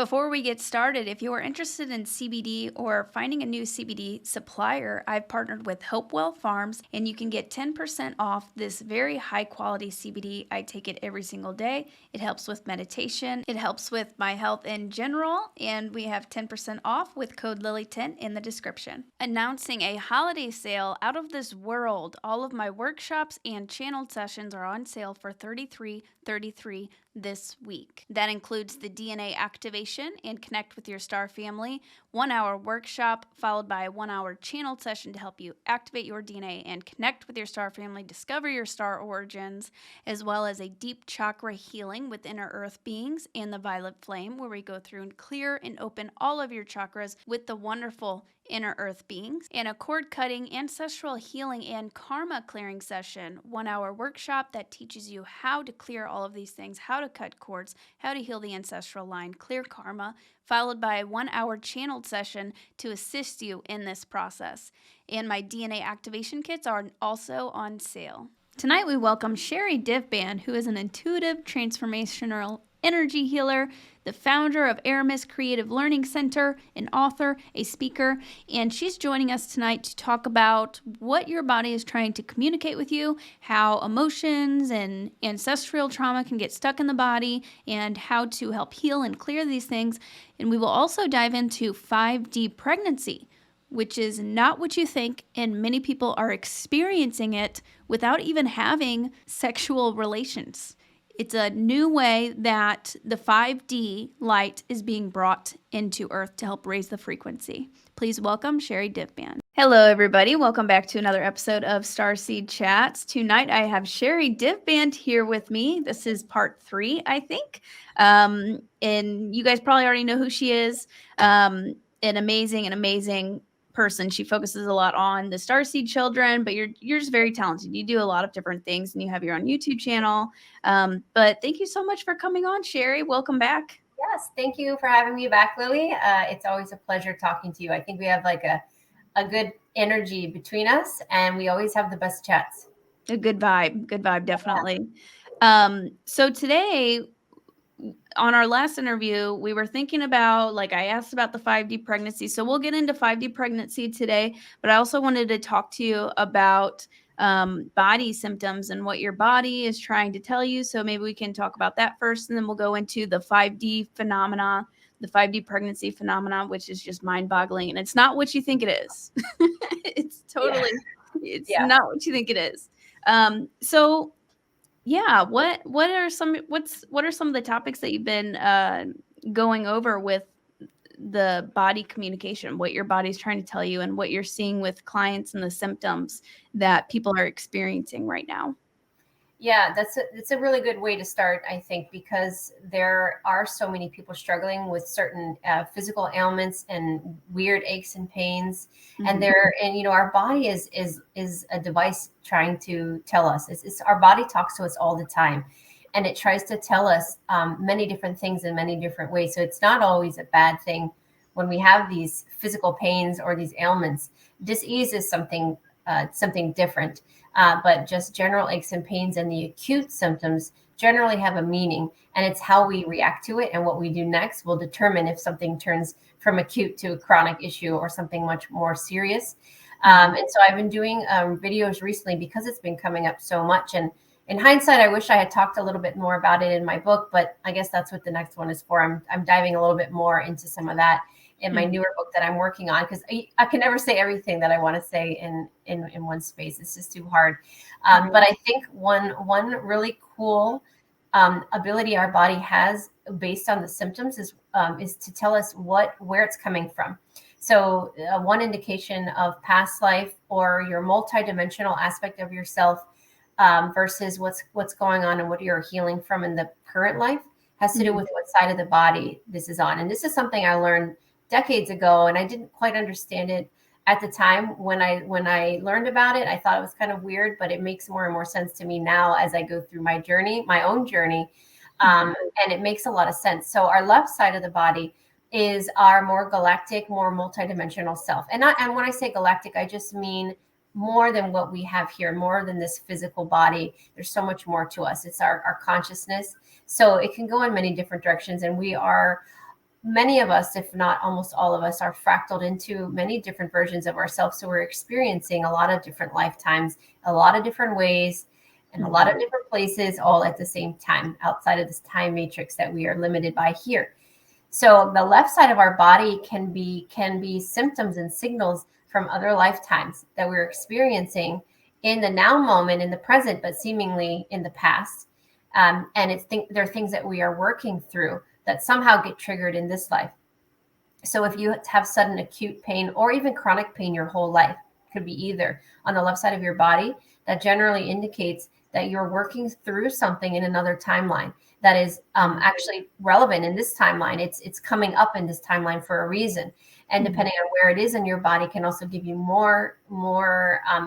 Before we get started, if you are interested in CBD or finding a new CBD supplier, I've partnered with Hopewell Farms, and you can get 10% off this very high quality CBD. I take it every single day. It helps with meditation. It helps with my health in general, and we have 10% off with code Lily10 in the description. Announcing a holiday sale out of this world. All of my workshops and channeled sessions are on sale for $33.33 this week. That includes the DNA activation and connect with your star family, 1 hour workshop followed by a 1 hour channeled session to help you activate your DNA and connect with your star family, discover your star origins, as well as a deep chakra healing with inner earth beings and the violet flame, where we go through and clear and open all of your chakras with the wonderful inner earth beings, and a cord cutting, ancestral healing, and karma clearing session, 1 hour workshop that teaches you how to clear all of these things, how to cut cords, how to heal the ancestral line, clear karma, followed by a 1 hour channeled session to assist you in this process. And my DNA activation kits are also on sale. Tonight we welcome Sherri Divband, who is an intuitive transformational energy healer, the founder of Aramis Creative Learning Center, an author, a speaker, and she's joining us tonight to talk about what your body is trying to communicate with you, how emotions and ancestral trauma can get stuck in the body, and how to help heal and clear these things. And we will also dive into 5D pregnancy, which is not what you think, and many people are experiencing it without even having sexual relations. It's a new way that the 5D light is being brought into Earth to help raise the frequency. Please welcome Sherri Divband. Hello, everybody. Welcome back to another episode of Starseed Chats. Tonight, I have Sherri Divband here with me. This is part 3, I think. And you guys probably already know who she is. An amazing person. She focuses a lot on the Starseed children, but you're just very talented. You do a lot of different things, and you have your own YouTube channel. But thank you so much for coming on, Sherri. Welcome back. Yes, thank you for having me back, Lily. It's always a pleasure talking to you. I think we have like a good energy between us, and we always have the best chats. A good vibe, definitely. So today, on our last interview, we were thinking about, like, I asked about the 5D pregnancy. So we'll get into 5D pregnancy today, but I also wanted to talk to you about body symptoms and what your body is trying to tell you. So maybe we can talk about that first, and then we'll go into the 5D phenomena, the 5D pregnancy phenomena, which is just mind-boggling. And it's not what you think it is. It's totally, not what you think it is. So yeah, what are some of the topics that you've been going over with the body communication, what your body's trying to tell you, and what you're seeing with clients and the symptoms that people are experiencing right now? Yeah, it's a really good way to start, I think, because there are so many people struggling with certain physical ailments and weird aches and pains, and our body is a device trying to tell us. It's our body talks to us all the time, and it tries to tell us many different things in many different ways. So it's not always a bad thing when we have these physical pains or these ailments. Dis-ease is something different. But just general aches and pains and the acute symptoms generally have a meaning, and it's how we react to it and what we do next will determine if something turns from acute to a chronic issue or something much more serious. And so I've been doing videos recently because it's been coming up so much. And in hindsight, I wish I had talked a little bit more about it in my book, but I guess that's what the next one is for. I'm diving a little bit more into some of that in my newer book that I'm working on, because I can never say everything that I want to say in one space. It's just too hard. But I think one really cool ability our body has based on the symptoms is to tell us where it's coming from. So one indication of past life or your multidimensional aspect of yourself versus what's going on and what you're healing from in the current life has to do with what side of the body this is on. And this is something I learned decades ago, and I didn't quite understand it at the time. When I learned about it, I thought it was kind of weird, but it makes more and more sense to me now as I go through my own journey, and it makes a lot of sense. So our left side of the body is our more galactic, more multidimensional self. And when I say galactic, I just mean more than what we have here, more than this physical body. There's so much more to us. It's our consciousness. So it can go in many different directions, and we are many of us, if not almost all of us, are fractaled into many different versions of ourselves. So we're experiencing a lot of different lifetimes, a lot of different ways, and a lot of different places all at the same time outside of this time matrix that we are limited by here. So the left side of our body can be symptoms and signals from other lifetimes that we're experiencing in the now moment, in the present, but seemingly in the past. And there are things that we are working through that somehow get triggered in this life. So if you have sudden acute pain or even chronic pain your whole life, could be either on the left side of your body, that generally indicates that you're working through something in another timeline that is actually relevant in this timeline. It's coming up in this timeline for a reason. And depending on where it is in your body can also give you more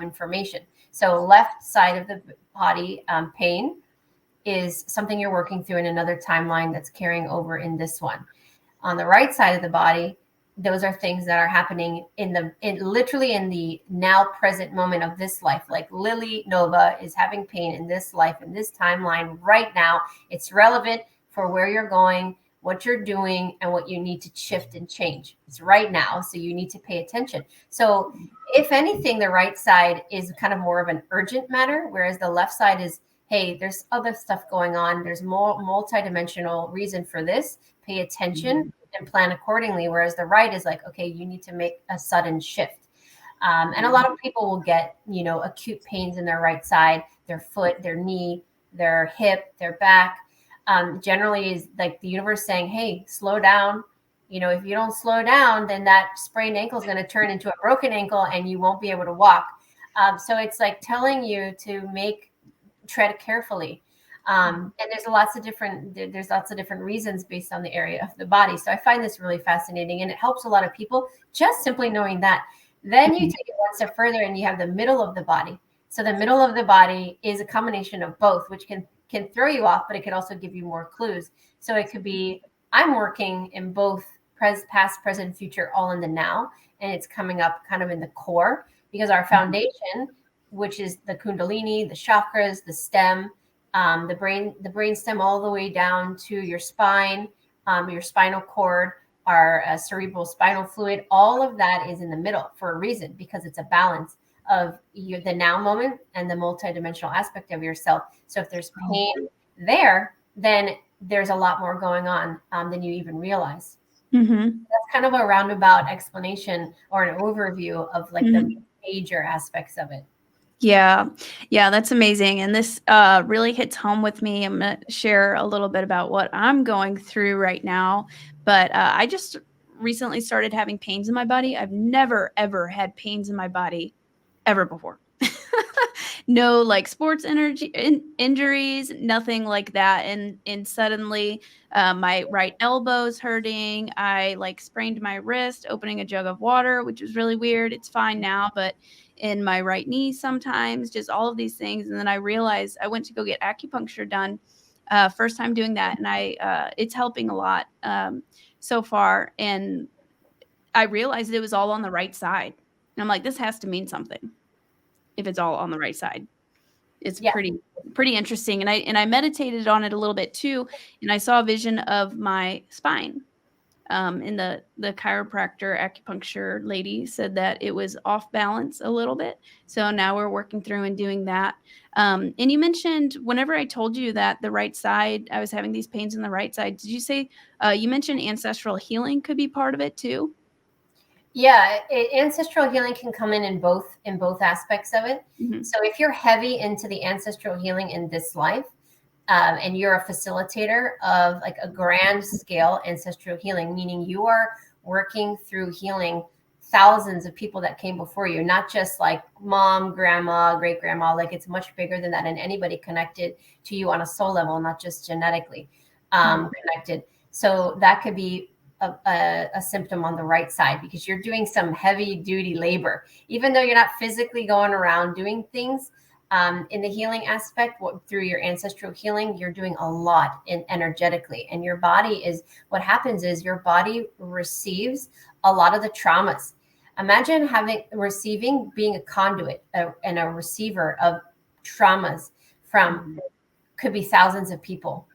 information. So left side of the body pain is something you're working through in another timeline that's carrying over in this one. On the right side of the body, those are things that are happening literally in the now present moment of this life. Like Lily Nova is having pain in this life, in this timeline right now. It's relevant for where you're going, what you're doing, and what you need to shift and change. It's right now, so you need to pay attention. So if anything, the right side is kind of more of an urgent matter, whereas the left side is, hey, there's other stuff going on. There's more multidimensional reason for this. Pay attention and plan accordingly. Whereas the right is like, okay, you need to make a sudden shift. And a lot of people will get, acute pains in their right side, their foot, their knee, their hip, their back. Generally is like the universe saying, hey, slow down. If you don't slow down, then that sprained ankle is going to turn into a broken ankle and you won't be able to walk. So it's like telling you to tread carefully. And there's lots of different reasons based on the area of the body. So I find this really fascinating, and it helps a lot of people just simply knowing that. Then you take it one step further and you have the middle of the body. So the middle of the body is a combination of both, which can throw you off, but it can also give you more clues. So it could be, I'm working in both past, present, future, all in the now. And it's coming up kind of in the core, because our foundation, which is the Kundalini, the chakras, the stem, the brain stem, all the way down to your spine, your spinal cord, our cerebral spinal fluid, all of that is in the middle for a reason, because it's a balance of the now moment and the multidimensional aspect of yourself. So if there's pain there, then there's a lot more going on than you even realize. That's kind of a roundabout explanation or an overview of like the major aspects of it. Yeah, that's amazing. And this really hits home with me. I'm going to share a little bit about what I'm going through right now. But I just recently started having pains in my body. I've never, ever had pains in my body ever before. No like sports injuries, nothing like that. And suddenly my right elbow's hurting. I like sprained my wrist opening a jug of water, which was really weird. It's fine now, but in my right knee sometimes, just all of these things. And then I realized I went to go get acupuncture done. First time doing that. And it's helping a lot so far. And I realized it was all on the right side. And I'm like, this has to mean something if it's all on the right side. It's pretty interesting. And I meditated on it a little bit too. And I saw a vision of my spine. And the chiropractor acupuncture lady said that it was off balance a little bit. So now we're working through and doing that. And you mentioned whenever I told you that the right side, I was having these pains in the right side. Did you say you mentioned ancestral healing could be part of it too? Yeah, ancestral healing can come in both aspects of it. So if you're heavy into the ancestral healing in this life, and you're a facilitator of like a grand scale ancestral healing, meaning you are working through healing thousands of people that came before you, not just like mom, grandma, great grandma, like it's much bigger than that, and anybody connected to you on a soul level, not just genetically connected. So that could be a symptom on the right side, because you're doing some heavy duty labor, even though you're not physically going around doing things. In the healing aspect, through your ancestral healing, you're doing a lot energetically, and your body what happens is your body receives a lot of the traumas. Imagine being a conduit and a receiver of traumas from could be thousands of people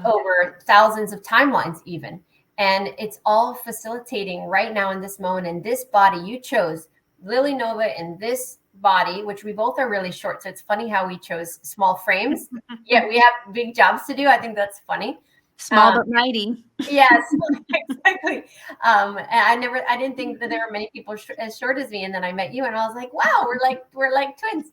over thousands of timelines even. And it's all facilitating right now in this moment, in this body you chose, Lily Nova, in this body, which we both are really short. So it's funny how we chose small frames. Yet we have big jobs to do. I think that's funny. Small but mighty. Yes, exactly. And I didn't think that there were many people as short as me. And then I met you and I was like, wow, we're like twins.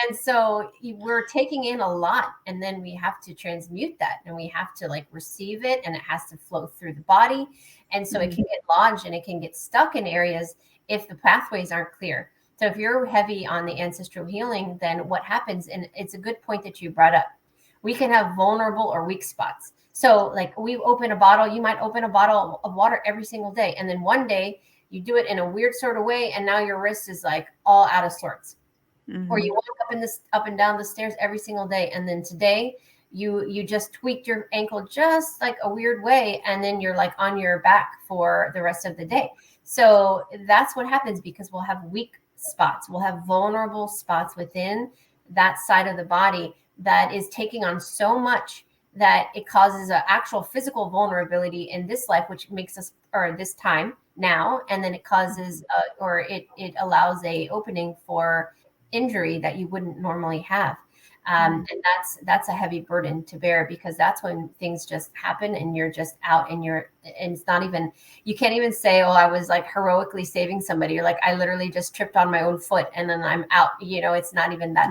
And so we're taking in a lot, and then we have to transmute that, and we have to like receive it, and it has to flow through the body. And so it can get lodged and it can get stuck in areas if the pathways aren't clear. So if you're heavy on the ancestral healing, then what happens, and it's a good point that you brought up, we can have vulnerable or weak spots. So like we open a bottle, you might open a bottle of water every single day. And then one day you do it in a weird sort of way, and now your wrist is like all out of sorts. Or you walk up and down the stairs every single day, and then today you just tweaked your ankle just like a weird way, and then you're like on your back for the rest of the day. So that's what happens, because we'll have weak spots, we'll have vulnerable spots within that side of the body that is taking on so much that it causes an actual physical vulnerability in this life, which makes us, or this time now, and then it causes or it allows a opening for injury that you wouldn't normally have. And that's a heavy burden to bear, because that's when things just happen and you're just out, and it's not even, you can't even say, oh, I was like heroically saving somebody. You're like, I literally just tripped on my own foot and then I'm out. It's not even that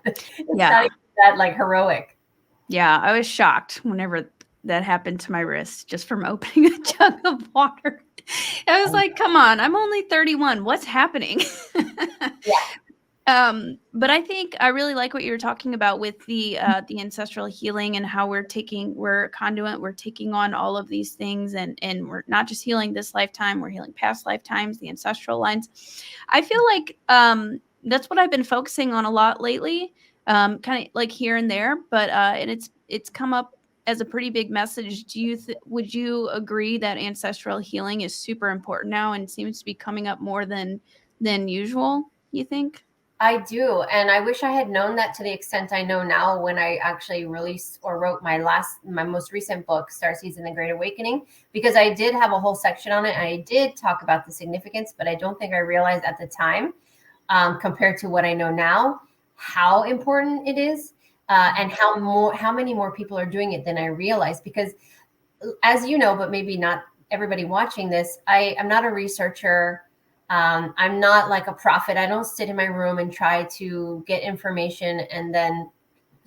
it's not even that like heroic. Yeah, I was shocked whenever that happened to my wrist, just from opening a jug of water. I was like, come on, I'm only 31. What's happening? But I think I really like what you were talking about with the ancestral healing, and how we're a conduit, we're taking on all of these things, and we're not just healing this lifetime, we're healing past lifetimes, the ancestral lines. I feel like that's what I've been focusing on a lot lately, kind of like here and there, but and it's come up as a pretty big message. Would you agree that ancestral healing is super important now and seems to be coming up more than usual, you think? I do. And I wish I had known that to the extent I know now, when I actually released or wrote my most recent book, Starseed and the Great Awakening, because I did have a whole section on it. And I did talk about the significance, but I don't think I realized at the time, compared to what I know now, how important it is, and how many more people are doing it than I realized. Because as you know, but maybe not everybody watching this, I'm not a researcher. I'm not like a prophet. I don't sit in my room and try to get information and then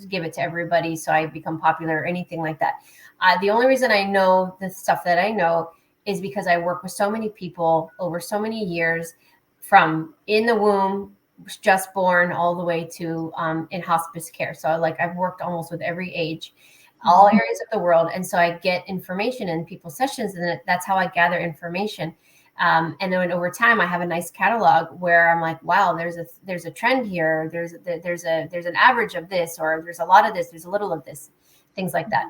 give it to everybody so I become popular or anything like that. The only reason I know the stuff that I know is because I work with so many people over so many years, from in the womb, just born, all the way to in hospice care. So I've worked almost with every age, all areas of the world. And so I get information in people's sessions, and that's how I gather information. And then over time, I have a nice catalog where I'm like, wow, there's a trend here. There's an average of this, or there's a lot of this, there's a little of this, things like that.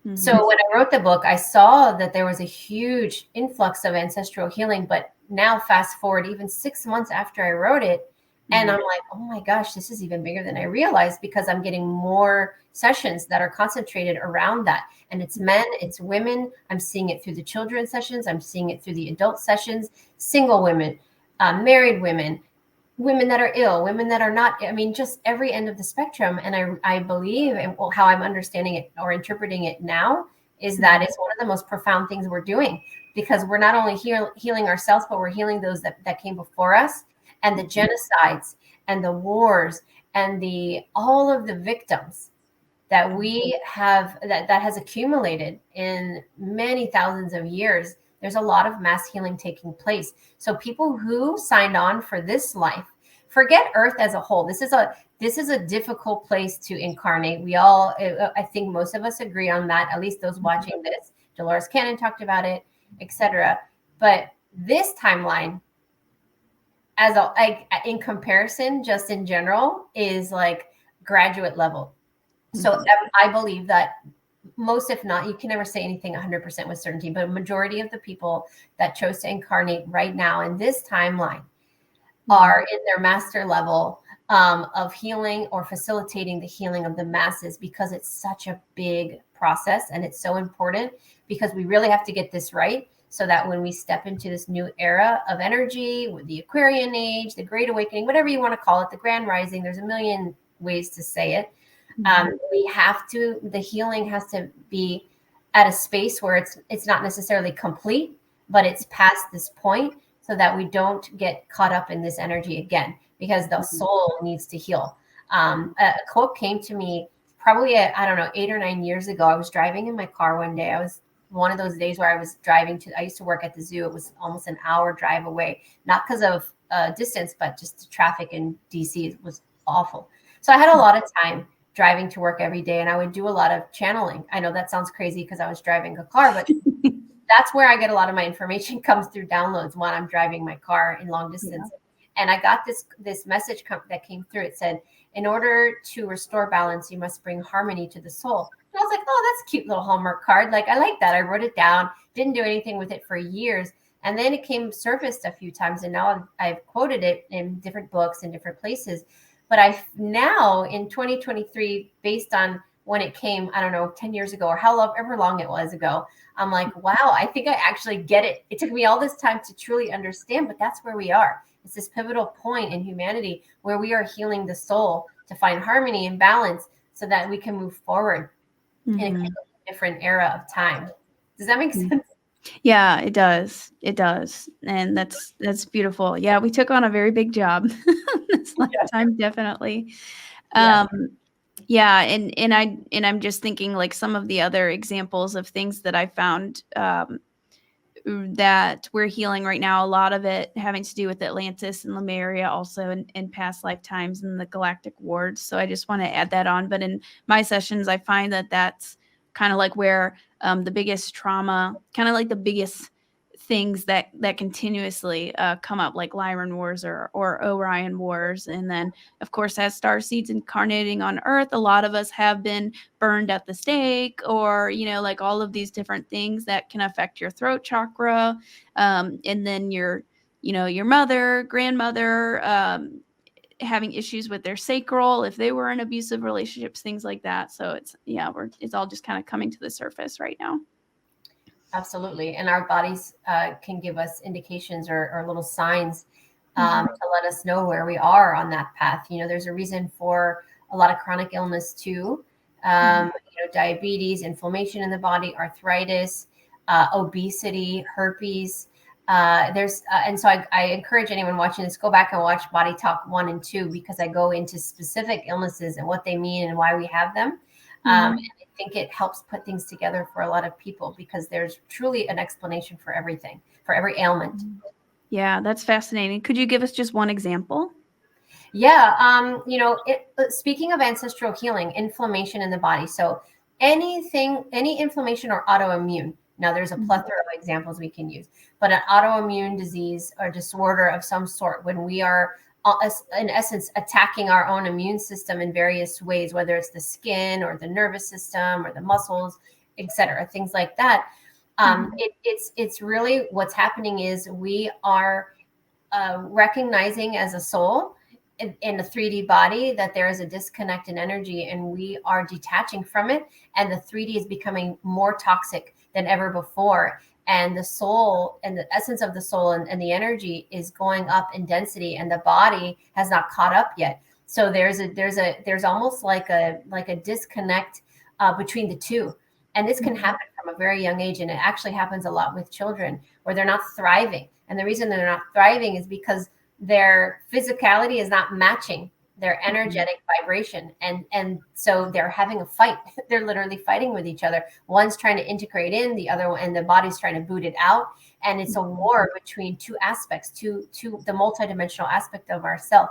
Mm-hmm. So when I wrote the book, I saw that there was a huge influx of ancestral healing. But now fast forward even 6 months after I wrote it, and I'm like, oh my gosh, this is even bigger than I realized, because I'm getting more sessions that are concentrated around that. And it's men, it's women. I'm seeing it through the children's sessions. I'm seeing it through the adult sessions, single women, married women, women that are ill, women that are not. I mean, just every end of the spectrum. And I believe, and how I'm understanding it or interpreting it now, is that it's one of the most profound things we're doing, because we're not only healing ourselves, but we're healing those that came before us, and the genocides and the wars and all of the victims that we have, that has accumulated in many thousands of years. There's a lot of mass healing taking place. So people who signed on for this life, forget Earth as a whole. This is a difficult place to incarnate. I think most of us agree on that, at least those watching this. Dolores Cannon talked about it, etc. But this timeline, in comparison, just in general, is like graduate level. So I believe that most, if not, you can never say anything 100% with certainty, but a majority of the people that chose to incarnate right now in this timeline are in their master level of healing or facilitating the healing of the masses, because it's such a big process and it's so important, because we really have to get this right, so that when we step into this new era of energy with the Aquarian age, the Great Awakening, whatever you want to call it, the Grand Rising, there's a million ways to say it. The healing has to be at a space where it's not necessarily complete, but it's past this point, so that we don't get caught up in this energy again, because the soul needs to heal. A quote came to me probably, I don't know, 8 or 9 years ago. I was driving in my car one day. I was one of those days where I used to work at the zoo. It was almost an hour drive away, not because of distance, but just the traffic in DC was awful. So I had a lot of time driving to work every day, and I would do a lot of channeling. I know that sounds crazy because I was driving a car, but that's where I get a lot of my information comes through downloads when I'm driving my car in long distance. Yeah. And I got this message that came through. It said, in order to restore balance, you must bring harmony to the soul. And I was like, oh, that's a cute little Hallmark card. Like, I like that. I wrote it down, didn't do anything with it for years. And then it surfaced a few times. And now I've quoted it in different books in different places. But I've now in 2023, based on when it came, I don't know, 10 years ago or however long it was ago, I'm like, wow, I think I actually get it. It took me all this time to truly understand, but that's where we are. It's this pivotal point in humanity where we are healing the soul to find harmony and balance, so that we can move forward in a different era of time. Does that make sense? Yeah, it does. It does. And that's beautiful. Yeah, we took on a very big job this lifetime, definitely. Yeah, and I'm just thinking, like, some of the other examples of things that I found that we're healing right now, a lot of it having to do with Atlantis and Lemuria, also in past lifetimes and the galactic wards. So I just want to add that on. But in my sessions, I find that that's kind of like where the biggest trauma, kind of like the biggest things that continuously come up, like Lyran Wars or Orion Wars. And then, of course, as Starseeds incarnating on Earth, a lot of us have been burned at the stake, or, like all of these different things that can affect your throat chakra. And then your mother, grandmother, having issues with their sacral, if they were in abusive relationships, things like that. So it's all just kind of coming to the surface right now. Absolutely. And our bodies can give us indications or little signs to let us know where we are on that path. There's a reason for a lot of chronic illness too. Diabetes, inflammation in the body, arthritis, obesity, herpes. And so I encourage anyone watching this, go back and watch Body Talk 1 and 2, because I go into specific illnesses and what they mean and why we have them. And I think it helps put things together for a lot of people, because there's truly an explanation for everything, for every ailment. Yeah, that's fascinating. Could you give us just one example? Yeah. Speaking of ancestral healing, inflammation in the body. So any inflammation or autoimmune. Now, there's a plethora of examples we can use, but an autoimmune disease or disorder of some sort, when we are in essence attacking our own immune system in various ways, whether it's the skin or the nervous system or the muscles, etc., things like that. It's really what's happening is we are recognizing as a soul in a 3D body that there is a disconnect in energy, and we are detaching from it, and the 3D is becoming more toxic than ever before. And the soul and the essence of the soul and the energy is going up in density, and the body has not caught up yet. So there's almost like a disconnect between the two. And this can happen from a very young age. And it actually happens a lot with children where they're not thriving. And the reason they're not thriving is because their physicality is not matching their energetic vibration. And so they're having a fight. They're literally fighting with each other. One's trying to integrate in, the other one, and the body's trying to boot it out. And it's a war between two aspects, to the multidimensional aspect of ourself.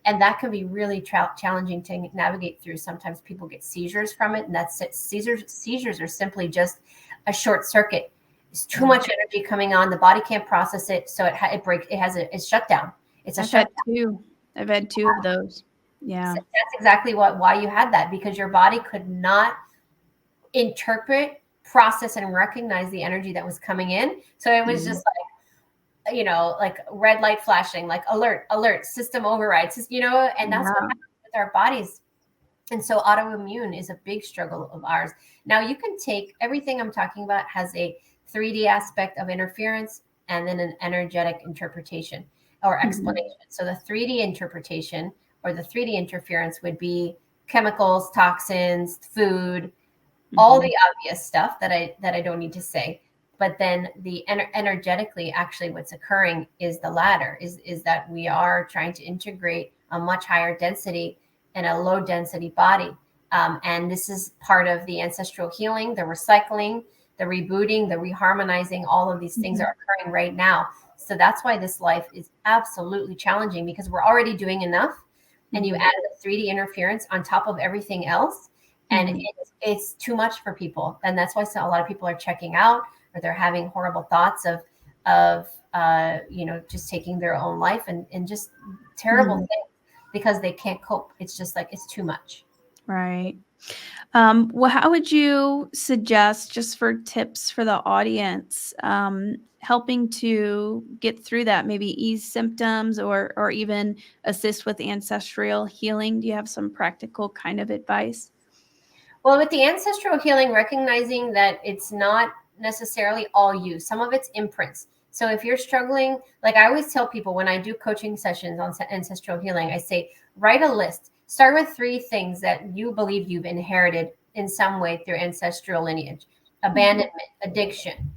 And that can be really challenging to navigate through. Sometimes people get seizures from it. And that's it. Seizures are simply just a short circuit. It's too much energy coming on. The body can't process it. So it breaks. It's shut down. It's a shutdown. I've had two of those. Yeah. So that's exactly why you had that, because your body could not interpret, process, and recognize the energy that was coming in. So it was just like, like red light flashing, like alert, system overrides, and that's what happens with our bodies. And so autoimmune is a big struggle of ours. Now you can take everything I'm talking about has a 3D aspect of interference and then an energetic interpretation or explanation. So the 3D interpretation or the 3D interference would be chemicals, toxins, food, all the obvious stuff that I don't need to say. But then the energetically, actually what's occurring is the latter, is that we are trying to integrate a much higher density in a low density body. And this is part of the ancestral healing, the recycling, the rebooting, the reharmonizing. All of these things are occurring right now. So that's why this life is absolutely challenging, because we're already doing enough. And you add the 3D interference on top of everything else. And it's too much for people. And that's why a lot of people are checking out, or they're having horrible thoughts of just taking their own life and just terrible things, because they can't cope. It's just like, it's too much. Right. Well, how would you suggest, just for tips for the audience, helping to get through that, maybe ease symptoms or even assist with ancestral healing? Do you have some practical kind of advice? Well, with the ancestral healing, recognizing that it's not necessarily all you, some of it's imprints. So if you're struggling, like I always tell people when I do coaching sessions on ancestral healing, I say, write a list. Start with 3 things that you believe you've inherited in some way through ancestral lineage: abandonment, addiction,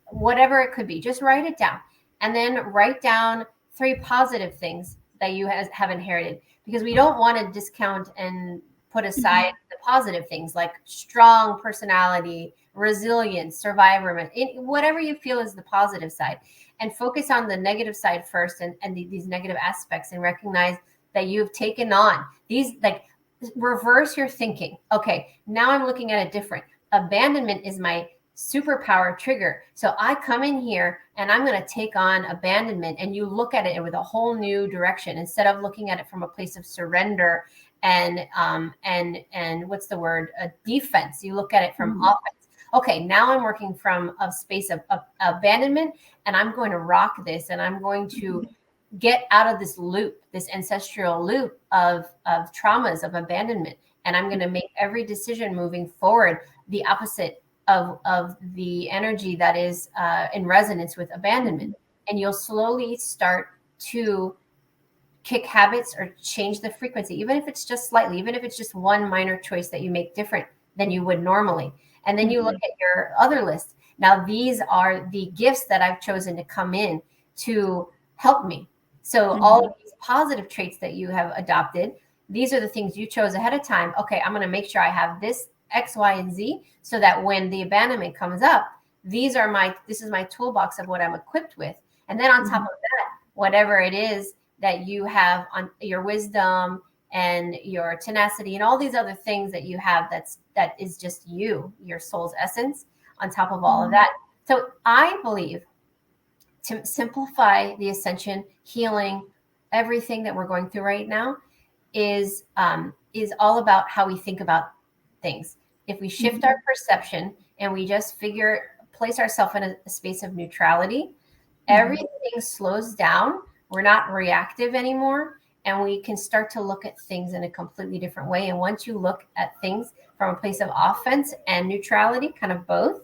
whatever it could be. Just write it down. And then write down 3 positive things that you have inherited, because we don't want to discount and put aside the positive things like strong personality, resilience, survivorment, whatever you feel is the positive side, and focus on the negative side first, and these negative aspects, and recognize that you've taken on these, like, reverse your thinking. Okay, now I'm looking at it different. Abandonment is my superpower trigger. So I come in here and I'm going to take on abandonment, and you look at it with a whole new direction, instead of looking at it from a place of surrender and what's the word? A defense. You look at it from offense. Okay, now I'm working from a space of abandonment, and I'm going to rock this, and I'm going to get out of this loop, this ancestral loop of traumas, of abandonment. And I'm going to make every decision moving forward the opposite of the energy that is in resonance with abandonment. And you'll slowly start to kick habits or change the frequency, even if it's just slightly, even if it's just one minor choice that you make different than you would normally. And then you look at your other list. Now, these are the gifts that I've chosen to come in to help me. So all of these positive traits that you have adopted, these are the things you chose ahead of time. Okay, I'm going to make sure I have this X, Y, and Z, so that when the abandonment comes up, this is my toolbox of what I'm equipped with. And then on top of that, whatever it is that you have on your wisdom and your tenacity and all these other things that you have, that is just your soul's essence on top of all of that. So I believe, to simplify the ascension, healing, everything that we're going through right now is all about how we think about things. If we shift our perception and we just place ourselves in a space of neutrality, everything slows down. We're not reactive anymore, and we can start to look at things in a completely different way. And once you look at things from a place of offense and neutrality, kind of both,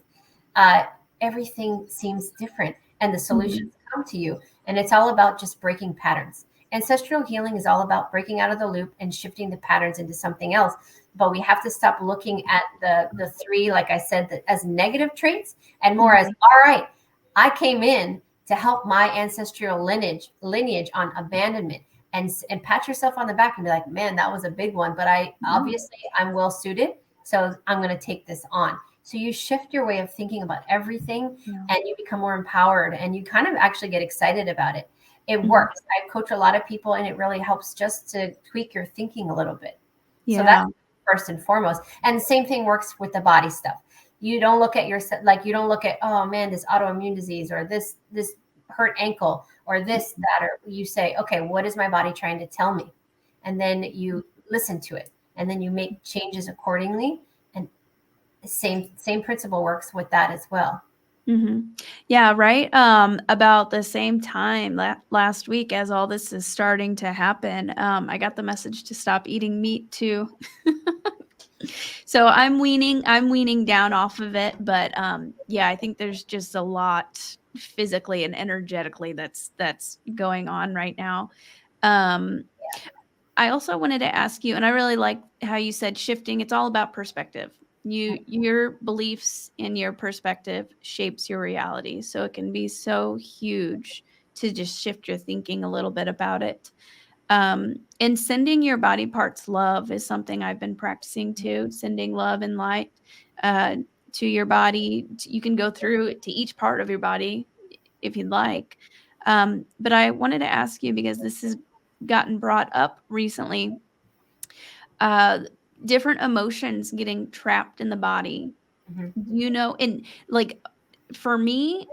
everything seems different, and the solutions come to you. And it's all about just breaking patterns. Ancestral healing is all about breaking out of the loop and shifting the patterns into something else. But we have to stop looking at the 3, like I said, as negative traits, and more as, all right, I came in to help my ancestral lineage on abandonment, and pat yourself on the back and be like, man, that was a big one, but I'm well suited, so I'm going to take this on. So you shift your way of thinking about everything, and you become more empowered, and you kind of actually get excited about it. It works. I coach a lot of people, and it really helps just to tweak your thinking a little bit. So that's first and foremost. And the same thing works with the body stuff. You don't look at oh man, this autoimmune disease, or this hurt ankle, or this, that, or you say, okay, what is my body trying to tell me? And then you listen to it, and then you make changes accordingly. And the same principle works with that as well. Yeah, right. About the same time last week as all this is starting to happen, I got the message to stop eating meat too. So I'm weaning down off of it, but yeah, I think there's just a lot physically and energetically that's going on right now. Um I also wanted to ask you, and I really like how you said shifting, it's all about perspective. Your beliefs and your perspective shapes your reality. So it can be so huge to just shift your thinking a little bit about it. And sending your body parts love is something I've been practicing too, sending love and light uh, to your body. You can go through it to each part of your body if you'd like. But I wanted to ask you because this has gotten brought up recently, uh, different emotions getting trapped in the body. Mhm. And like for me,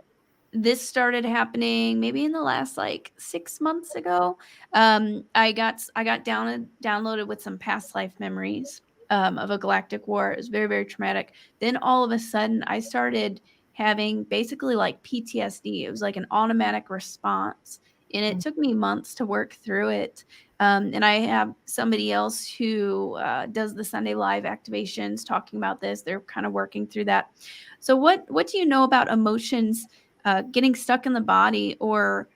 this started happening maybe in the last like 6 months ago. I got downloaded with some past life memories of a galactic war. It was very, very traumatic. Then all of a sudden, I started having basically like PTSD. It was like an automatic response, and it took me months to work through it. And I have somebody else who does the Sunday live activations talking about this. They're kind of working through that. So, what do you know about emotions getting stuck in the body, or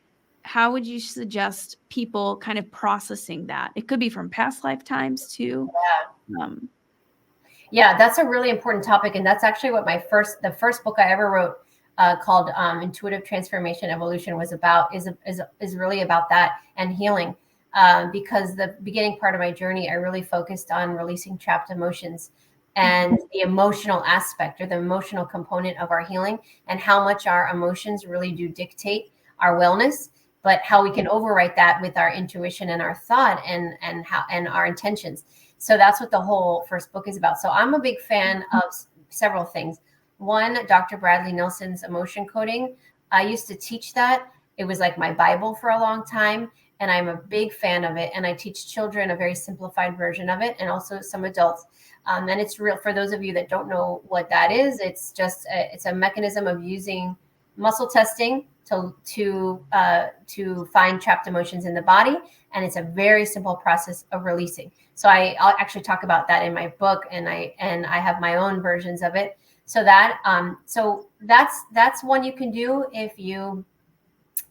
how would you suggest people kind of processing that? It could be from past lifetimes too. Um, Yeah, that's a really important topic, and that's actually what the first book I ever wrote, called Intuitive Transformation Evolution, was about. Is really about that and healing. Because the beginning part of my journey, I really focused on releasing trapped emotions and the emotional aspect or the emotional component of our healing, and how much our emotions really do dictate our wellness, but how we can overwrite that with our intuition and our thought and our intentions. So that's what the whole first book is about. So I'm a big fan of several things. One, Dr. Bradley Nelson's emotion coding. I used to teach that. It was like my Bible for a long time, and I'm a big fan of it. And I teach children a very simplified version of it, and also some adults. And it's real for those of you that don't know what that is. It's just it's a mechanism of using muscle testing to find trapped emotions in the body, and it's a very simple process of releasing. So I'll actually talk about that in my book, and I have my own versions of it. So that's one you can do if you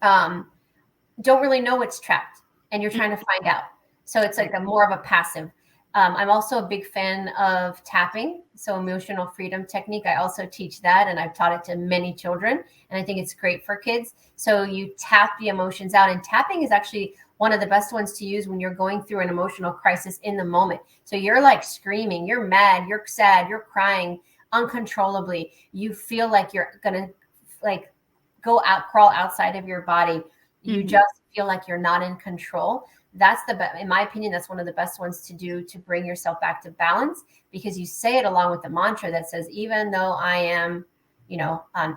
don't really know what's trapped and you're trying to find out. So it's like a more of a passive. I'm also a big fan of tapping, so emotional freedom technique. I also teach that, and I've taught it to many children, and I think it's great for kids. So you tap the emotions out, and tapping is actually one of the best ones to use when you're going through an emotional crisis in the moment. So you're like screaming, you're mad, you're sad, you're crying uncontrollably. You feel like you're gonna like crawl outside of your body. You just feel like you're not in control. That's in my opinion, that's one of the best ones to do to bring yourself back to balance, because you say it along with the mantra that says, even though I am,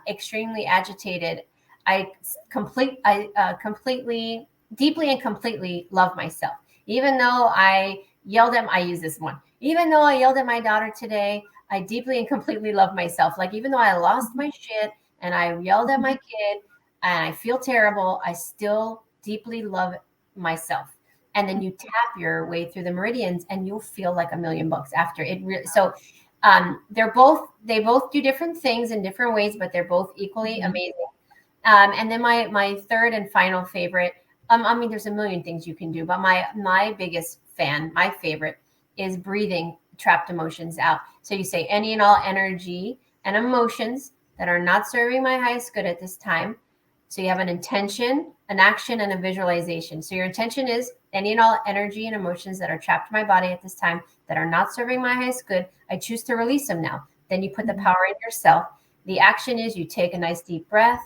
extremely agitated, I completely, deeply and completely love myself. Even though I use this one, even though I yelled at my daughter today, I deeply and completely love myself. Like, even though I lost my shit and I yelled at my kid and I feel terrible, I still deeply love myself. And then you tap your way through the meridians, and you'll feel like $1,000,000 after it. So they both do different things in different ways, but they're both equally amazing. And then my third and final favorite. I mean, there's a million things you can do, but my biggest fan, my favorite, is breathing trapped emotions out. So you say any and all energy and emotions that are not serving my highest good at this time. So you have an intention, an action, and a visualization. So your intention is any and all energy and emotions that are trapped in my body at this time that are not serving my highest good. I choose to release them now. Then you put the power in yourself. The action is you take a nice deep breath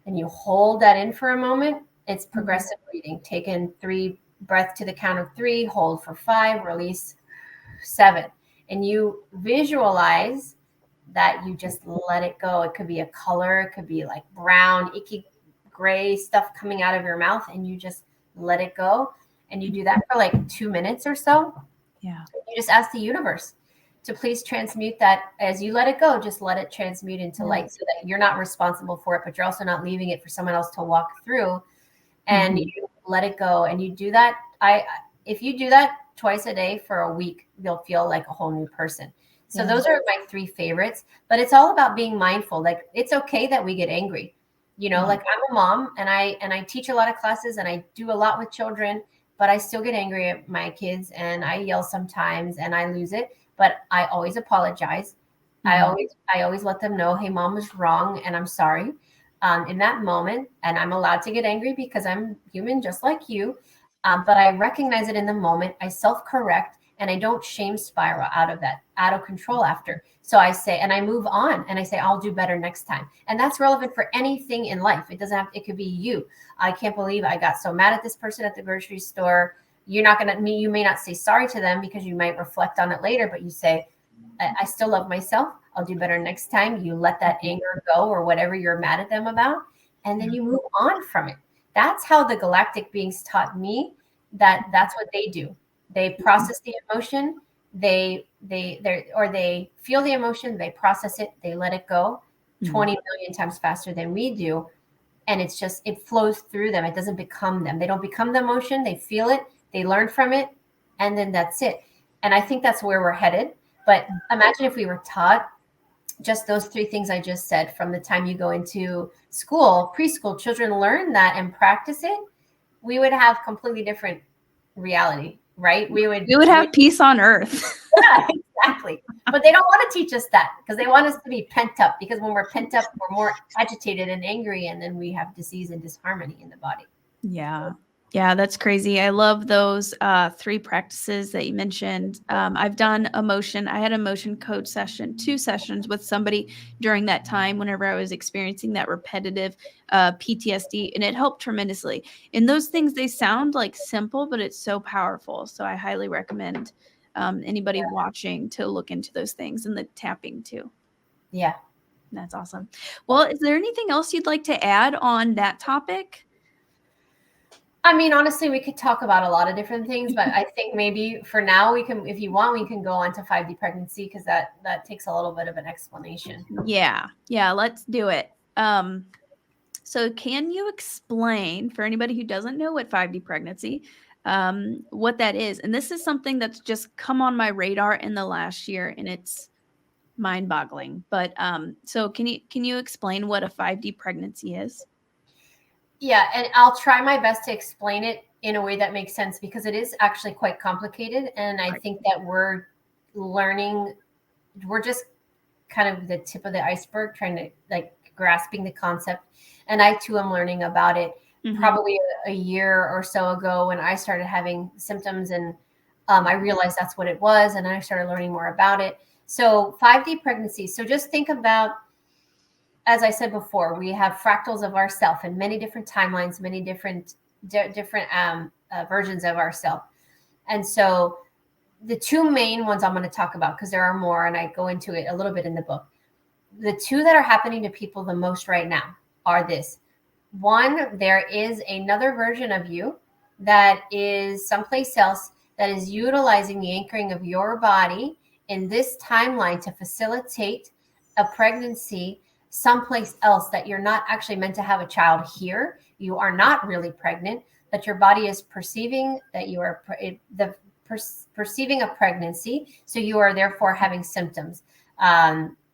and you hold that in for a moment. It's progressive breathing. Take in 3 breaths to the count of 3, hold for 5, release 7. And you visualize that you just let it go. It could be a color, it could be like brown, icky, gray stuff coming out of your mouth, and you just let it go. And you do that for like 2 minutes or so. Yeah. You just ask the universe, to please transmute that. As you let it go, just let it transmute into light, so that you're not responsible for it, but you're also not leaving it for someone else to walk through. And you let it go, and you do that. If you do that twice a day for a week, you'll feel like a whole new person. So those are my 3 favorites, but it's all about being mindful. Like, it's okay that we get angry. Like, I'm a mom, and I teach a lot of classes, and I do a lot with children, but I still get angry at my kids, and I yell sometimes, and I lose it. But I always apologize. I always let them know, hey, mom was wrong, and I'm sorry. In that moment, and I'm allowed to get angry because I'm human just like you. But I recognize it in the moment. I self-correct, and I don't shame spiral out of that, out of control after. So I say, and I move on, and I say, I'll do better next time. And that's relevant for anything in life. It doesn't have, it could be you. I can't believe I got so mad at this person at the grocery store. You may not say sorry to them, because you might reflect on it later, but you say, I still love myself. I'll do better next time. You let that anger go, or whatever you're mad at them about, and then you move on from it. That's how the galactic beings taught me that's what they do. They process the emotion. They feel the emotion. They process it. They let it go 20 million times faster than we do. And it's just, it flows through them. It doesn't become them. They don't become the emotion. They feel it. They learn from it. And then that's it. And I think that's where we're headed. But imagine if we were taught just those 3 things I just said from the time you go into school, preschool, children learn that and practice it, we would have completely different reality, right? We would have peace on earth. Yeah, exactly. But they don't want to teach us that, because they want us to be pent up, because when we're pent up, we're more agitated and angry, and then we have disease and disharmony in the body. Yeah. Yeah, that's crazy. I love those 3 practices that you mentioned. I've done emotion. I had a motion coach session, 2 sessions with somebody during that time whenever I was experiencing that repetitive PTSD, and it helped tremendously. And those things, they sound like simple, but it's so powerful. So I highly recommend anybody watching to look into those things, and the tapping too. Yeah. That's awesome. Well, is there anything else you'd like to add on that topic? I mean, honestly, we could talk about a lot of different things, but I think maybe for now we can, if you want, we can go on to 5D pregnancy, because that takes a little bit of an explanation. Yeah, let's do it. So can you explain, for anybody who doesn't know what 5D pregnancy, what that is? And this is something that's just come on my radar in the last year, and it's mind-boggling. But so can you explain what a 5D pregnancy is? Yeah, and I'll try my best to explain it in a way that makes sense, because it is actually quite complicated. And I think that we're just kind of the tip of the iceberg, trying to, like, grasping the concept. And I too am learning about it probably a year or so ago, when I started having symptoms, and I realized that's what it was. And I started learning more about it. So 5D pregnancy. So just think about, as I said before, we have fractals of ourself in many different timelines, many different versions of ourself. And so the 2 main ones I'm going to talk about, because there are more, and I go into it a little bit in the book. The 2 that are happening to people the most right now are this. One, there is another version of you that is someplace else, that is utilizing the anchoring of your body in this timeline to facilitate a pregnancy someplace else, that you're not actually meant to have a child here. You are not really pregnant, but your body is perceiving that you are perceiving a pregnancy. So you are therefore having symptoms,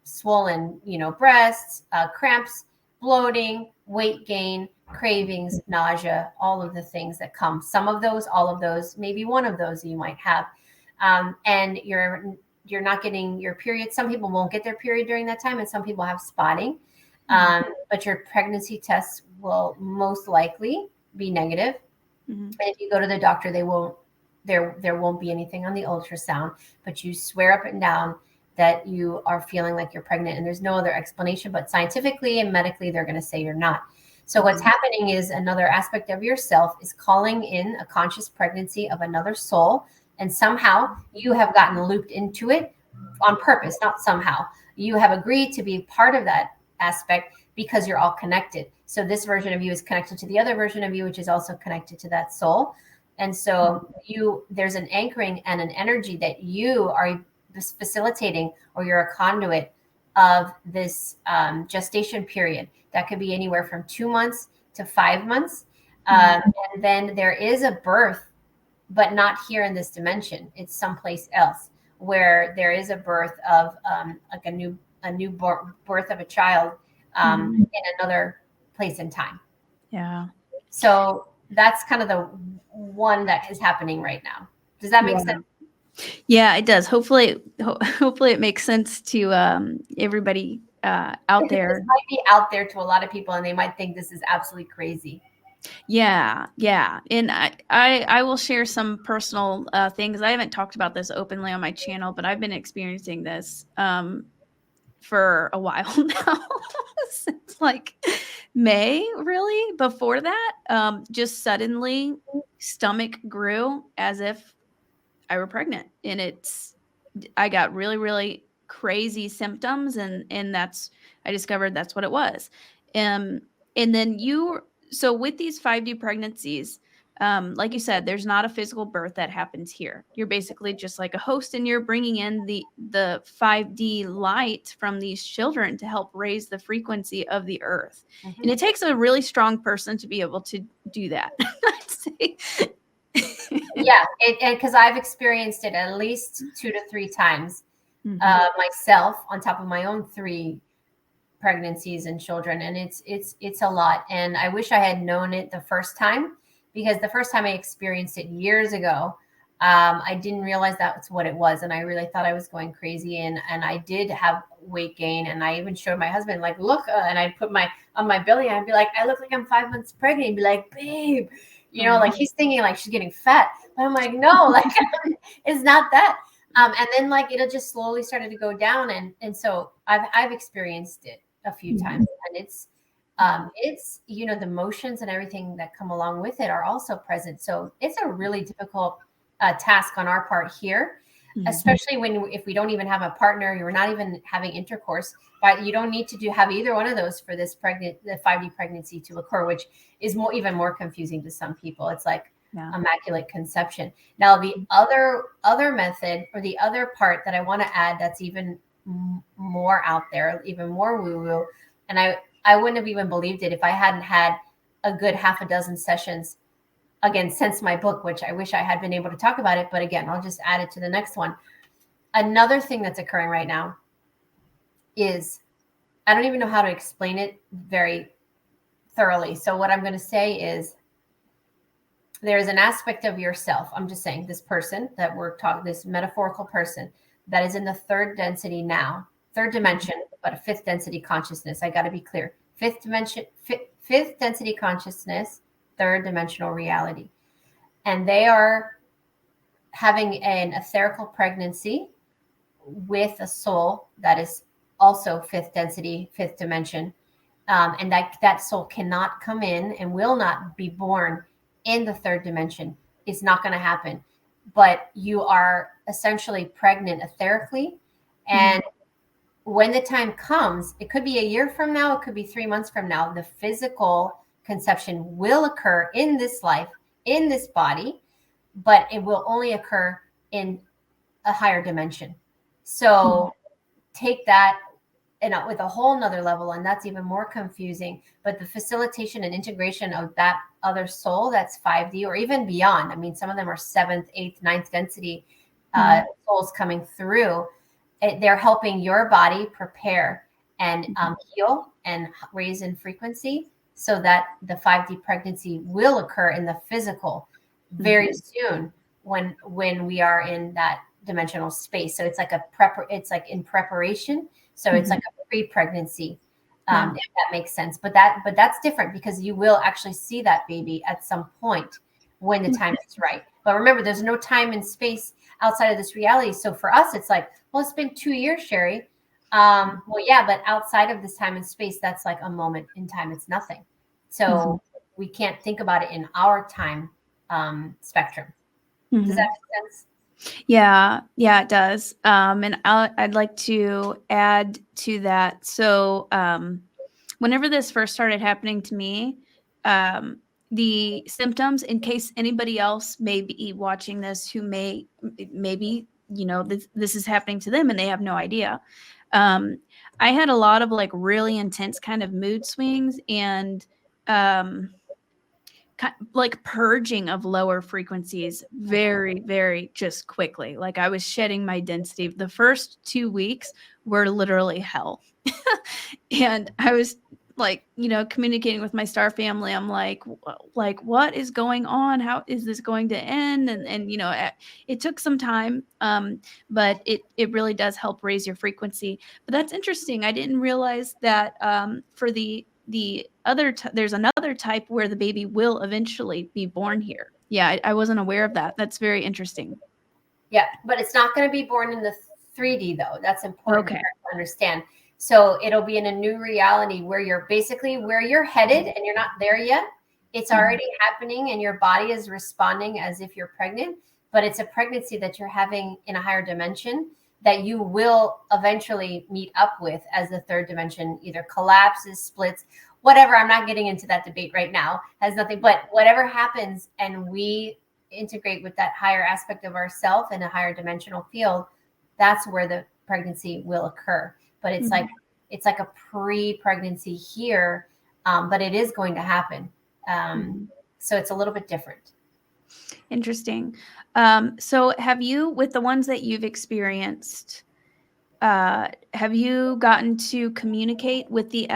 swollen, breasts, cramps, bloating, weight gain, cravings, nausea, all of the things that come. Some of those, all of those, maybe one of those you might have. And you're not getting your period. Some people won't get their period during that time, and some people have spotting. But your pregnancy tests will most likely be negative. And if you go to the doctor, there won't be anything on the ultrasound, but you swear up and down that you are feeling like you're pregnant, and there's no other explanation. But scientifically and medically, they're going to say you're not. So what's happening is another aspect of yourself is calling in a conscious pregnancy of another soul. And somehow you have gotten looped into it on purpose, not somehow. You have agreed to be part of that aspect, because you're all connected. So this version of you is connected to the other version of you, which is also connected to that soul. And so there's an anchoring and an energy that you are this facilitating, or you're a conduit of this gestation period. That could be anywhere from 2 months to 5 months. And then there is a birth, but not here in this dimension. It's someplace else where there is a birth of like a new birth of a child in another place and time. Yeah. So that's kind of the one that is happening right now. Does that make sense? Yeah, it does. Hopefully it makes sense to everybody out there. This might be out there to a lot of people, and they might think this is absolutely crazy. Yeah. And I will share some personal things. I haven't talked about this openly on my channel, but I've been experiencing this for a while now. Since like May, really. Before that, just suddenly stomach grew as if I were pregnant, and I got really, really crazy symptoms, and I discovered that's what it was. And then so with these 5D pregnancies, like you said, there's not a physical birth that happens here. You're basically just like a host, and you're bringing in the 5D light from these children to help raise the frequency of the earth. And it takes a really strong person to be able to do that. I'd say. Yeah, because I've experienced it at least 2 to 3 times myself, on top of my own 3 pregnancies and children, and it's a lot. And I wish I had known it the first time, because the first time I experienced it years ago, I didn't realize that's what it was, and I really thought I was going crazy. And I did have weight gain, and I even showed my husband, like, look, and I'd put on my belly, and I'd be like, I look like I'm 5 months pregnant. He'd be like, babe, like he's thinking like she's getting fat, but I'm like, no, like it's not that. And then like it'll just slowly started to go down, and so I've experienced it a few times, and it's the motions and everything that come along with it are also present. So it's a really difficult task on our part here, especially if we don't even have a partner, you're not even having intercourse. But you don't need to have either one of those for the 5D pregnancy to occur, which is even more confusing to some people. It's like immaculate conception. Now, the other method, or the other part that I want to add, that's even more out there, even more woo-woo, and I wouldn't have even believed it if I hadn't had a good half a dozen sessions, again, since my book, which I wish I had been able to talk about it. But again, I'll just add it to the next one. Another thing that's occurring right now is, I don't even know how to explain it very thoroughly. So what I'm going to say is, there's an aspect of yourself. I'm just saying, this person that we're talking, this metaphorical person that is in the 3rd density now, 3rd dimension, but a 5th density consciousness. I got to be clear. 5th dimension, 5th density consciousness, 3rd dimensional reality. And they are having an etherical pregnancy with a soul that is also 5th density, 5th dimension. And that soul cannot come in and will not be born in the 3rd dimension. It's not going to happen. But you are essentially pregnant etherically. And when the time comes, it could be a year from now, it could be 3 months from now, the physical conception will occur in this life, in this body, but it will only occur in a higher dimension. So take that with a whole nother level, and that's even more confusing. But the facilitation and integration of that other soul, that's 5D or even beyond. I mean, some of them are 7th, 8th, 9th density souls coming through. They're helping your body prepare and heal and raise in frequency, so that the 5D pregnancy will occur in the physical very soon when we are in that dimensional space. So it's like it's like in preparation. So it's like a pre-pregnancy, if that makes sense. But that's different, because you will actually see that baby at some point when the time is right. But remember, there's no time and space outside of this reality. So for us, it's like, well, it's been 2 years, Sherri. Well, yeah, but outside of this time and space, that's like a moment in time. It's nothing. So we can't think about it in our time spectrum. Does that make sense? Yeah, it does. And I'd like to add to that. So whenever this first started happening to me, the symptoms, in case anybody else may be watching this who may maybe this is happening to them and they have no idea. I had a lot of like really intense kind of mood swings and like purging of lower frequencies very, very just quickly. Like I was shedding my density. The first 2 weeks were literally hell. And I was like, communicating with my star family. I'm like, what is going on? How is this going to end? And it took some time, but it really does help raise your frequency. But that's interesting. I didn't realize that for the other there's another type where the baby will eventually be born here. Yeah, I wasn't aware of that. That's very interesting. Yeah, but it's not going to be born in the 3D though. That's important Okay. to understand. So it'll be in a new reality where you're basically where you're headed and you're not there yet. It's already happening and your body is responding as if you're pregnant, but it's a pregnancy that you're having in a higher dimension that you will eventually meet up with as the third dimension either collapses, splits, whatever. I'm not getting into that debate right now. Has nothing, but whatever happens and we integrate with that higher aspect of ourself in a higher dimensional field, that's where the pregnancy will occur. But it's like a pre-pregnancy here, but it is going to happen. So it's a little bit different. Interesting. So have you, with the ones that you've experienced, have you gotten to communicate with the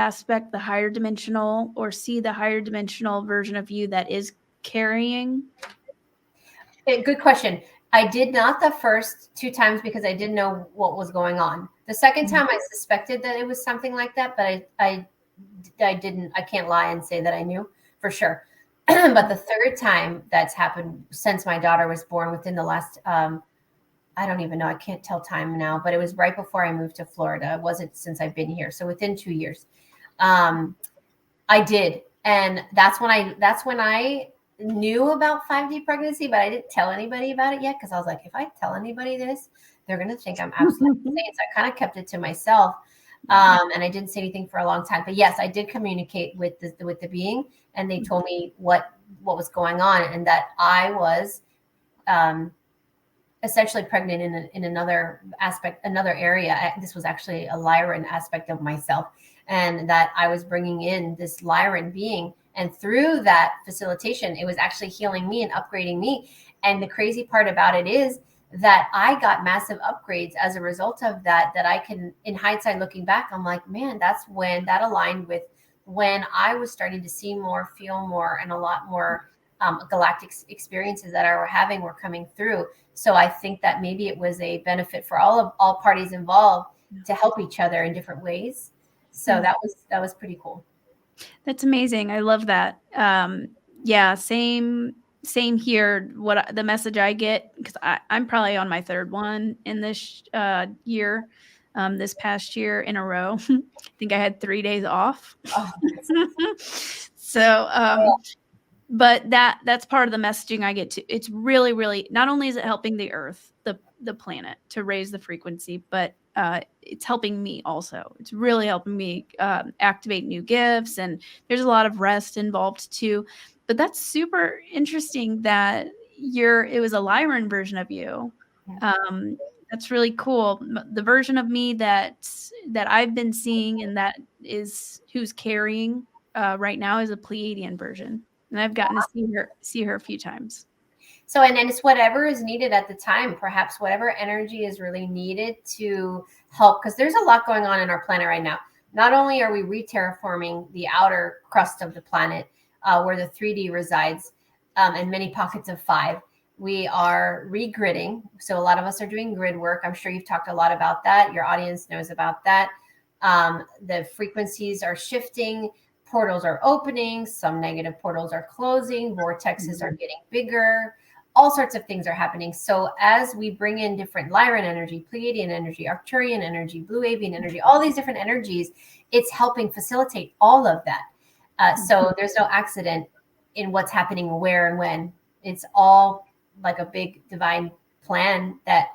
higher dimensional, or see the higher dimensional version of you that is carrying? Good question. I did not the first 2 times because I didn't know what was going on. The second time I suspected that it was something like that, but I didn't. I can't lie and say that I knew for sure. But the third time that's happened since my daughter was born, within the last I don't even know. I can't tell time now, but it was right before I moved to Florida. It wasn't since I've been here. So within 2 years, I did. And that's when I knew about 5D pregnancy, but I didn't tell anybody about it yet. Cause I was like, if I tell anybody this, they're going to think I'm absolutely insane. So I kind of kept it to myself. And I didn't say anything for a long time, but yes, I did communicate with the being, and they told me what was going on, and that I was, essentially pregnant in another aspect, another area. This was actually a Lyran aspect of myself, and that I was bringing in this Lyran being. And through that facilitation, it was actually healing me and upgrading me. And the crazy part about it is that I got massive upgrades as a result of that I can, in hindsight, looking back, I'm like, man, that's when that aligned with when I was starting to see more, feel more, and a lot more galactic experiences that I were having were coming through. So I think that maybe it was a benefit for all parties involved to help each other in different ways. So that was pretty cool. That's amazing. I love that. Yeah, same here. What the message I get, because I'm probably on my third one in this year, this past year in a row. I think I had 3 days off. Oh, so, but that's part of the messaging I get to. It's really, really, not only is it helping the earth, the planet, to raise the frequency, but it's helping me also. It's really helping me activate new gifts, and there's a lot of rest involved too. But that's super interesting that it was a Lyran version of you. That's really cool. The version of me that I've been seeing, and that is who's carrying right now, is a Pleiadian version. And I've gotten to see her a few times. So, and then it's whatever is needed at the time, perhaps whatever energy is really needed to help, because there's a lot going on in our planet right now. Not only are we re-terraforming the outer crust of the planet, where the 3D resides, and many pockets of 5, we are regridding. So a lot of us are doing grid work. I'm sure you've talked a lot about that. Your audience knows about that. The frequencies are shifting. Portals are opening. Some negative portals are closing. Vortexes are getting bigger. All sorts of things are happening. So as we bring in different Lyran energy, Pleiadian energy, Arcturian energy, Blue Avian energy, all these different energies, it's helping facilitate all of that. So there's no accident in what's happening where and when. It's all like a big divine plan that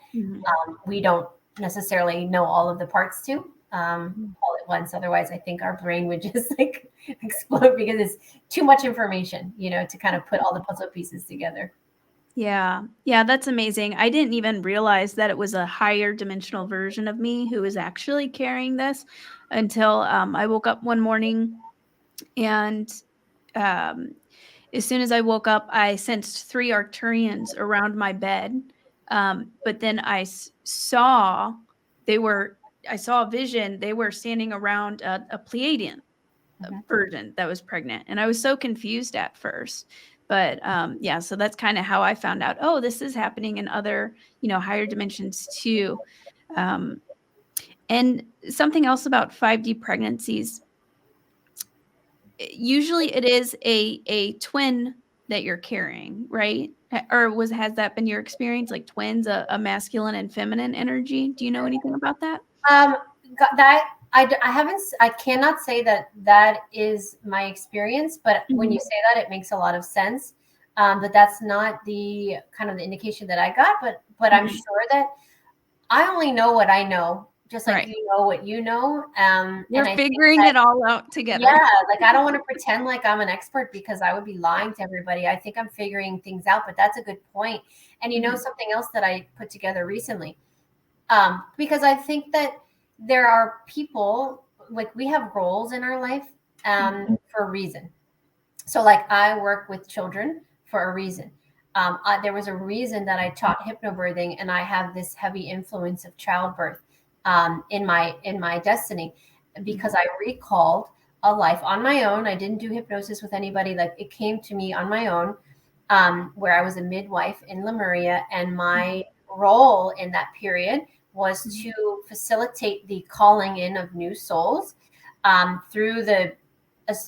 we don't necessarily know all of the parts to all at once. Otherwise, I think our brain would just like explode, because it's too much information, to kind of put all the puzzle pieces together. Yeah. Yeah, that's amazing. I didn't even realize that it was a higher dimensional version of me who was actually carrying this until I woke up one morning and um, as soon as I woke up, I sensed 3 Arcturians around my bed. But then saw they were I saw a vision. They were standing around a Pleiadian Mhm. virgin that was pregnant, and I was so confused at first. But yeah, so that's kind of how I found out. Oh, this is happening in other, higher dimensions too. Um, and something else about 5D pregnancies. Usually, it is a twin that you're carrying, right? Or has that been your experience, like twins, a masculine and feminine energy? Do you know anything about that? Um, that I haven't, I cannot say that that is my experience, but when Mhm. you say that, it makes a lot of sense. But that's not the kind of the indication that I got, but I'm Mhm. sure that I only know what I know, just like Right. you know what you know. And We're I think figuring that, it all out together. yeah, like I don't want to pretend like I'm an expert because I would be lying to everybody. I think I'm figuring things out, but that's a good point. And you know, Mhm. something else that I put together recently, because I think that there are people, like we have roles in our life Mhm. for a reason. So, like, I work with children for a reason. There was a reason that I taught hypnobirthing, and I have this heavy influence of childbirth in my destiny because Mhm. I recalled a life on my own. I didn't do hypnosis with anybody; like it came to me on my own, where I was a midwife in Lemuria, and my role in that period was Mhm. to facilitate the calling in of new souls through the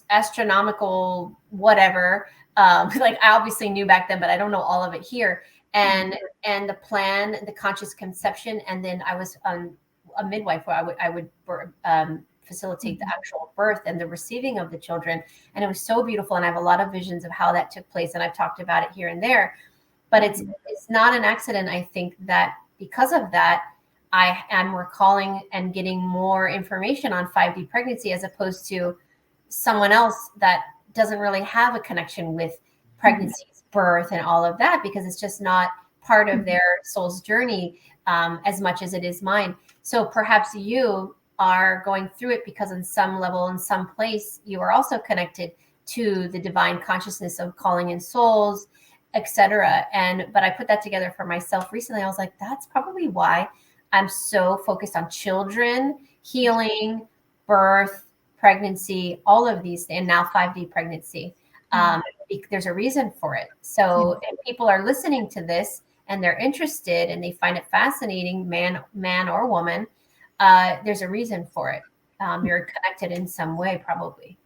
astronomical whatever. Like I obviously knew back then, but I don't know all of it here. Mhm. And the plan, the conscious conception, and then I was a midwife where I would facilitate the Mhm. actual birth and the receiving of the children, and it was so beautiful. And I have a lot of visions of how that took place, and I've talked about it here and there. But Mhm. it's not an accident. I think that because of that, I am recalling and getting more information on 5D pregnancy as opposed to someone else that doesn't really have a connection with Mhm. pregnancies, birth, and all of that because it's just not part of Mhm. their soul's journey as much as it is mine. So perhaps you are going through it because, in some level, in some place, you are also connected to the divine consciousness of calling in souls, etc. And but I put that together for myself recently. I was like, that's probably why I'm so focused on children, healing, birth, pregnancy, all of these, and now 5D pregnancy. Mhm. There's a reason for it. Yeah. So if people are listening to this and they're interested and they find it fascinating, man or woman, there's a reason for it. You're connected in some way, probably.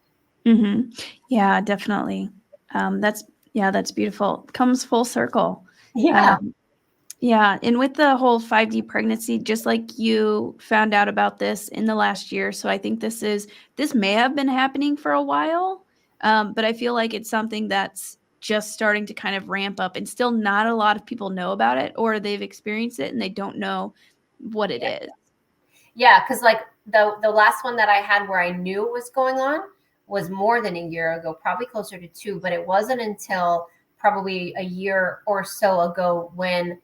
Mhm. Yeah, definitely. That's yeah, that's beautiful. Comes full circle. Yeah. Um, yeah, and with the whole 5D pregnancy, just like you found out about this in the last year, so I think this may have been happening for a while, but I feel like it's something that's just starting to kind of ramp up, and still not a lot of people know about it, or they've experienced it and they don't know what it Yeah. is. Yeah, because like the last one that I had where I knew it was going on was more than a year ago, probably closer to two, but it wasn't until probably a year or so ago when